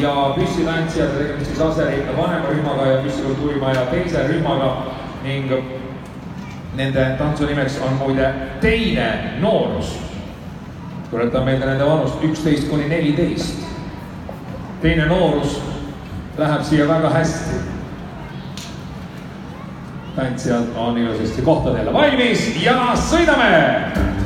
ja püssitantsijad, tegemist siis Aseri vanema rühmaga ja püssikultuurimaja teise rühmaga ning nende tantsu nimeks on muide Teine noorus. Tuletan meelde nende vanust 11 kuni 14. Teine noorus läheb siia väga hästi. Tantsijad on ilusasti kohtadele valmis ja sõidame!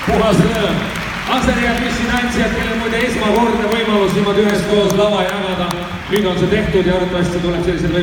Puhas rõõm. Aseri ja püssitantsijad, kellel muide esmakordne võimalus niimoodi üheskoos lava jagada. Nüüd on see tehtud ja arvatavasti tuleb sellisel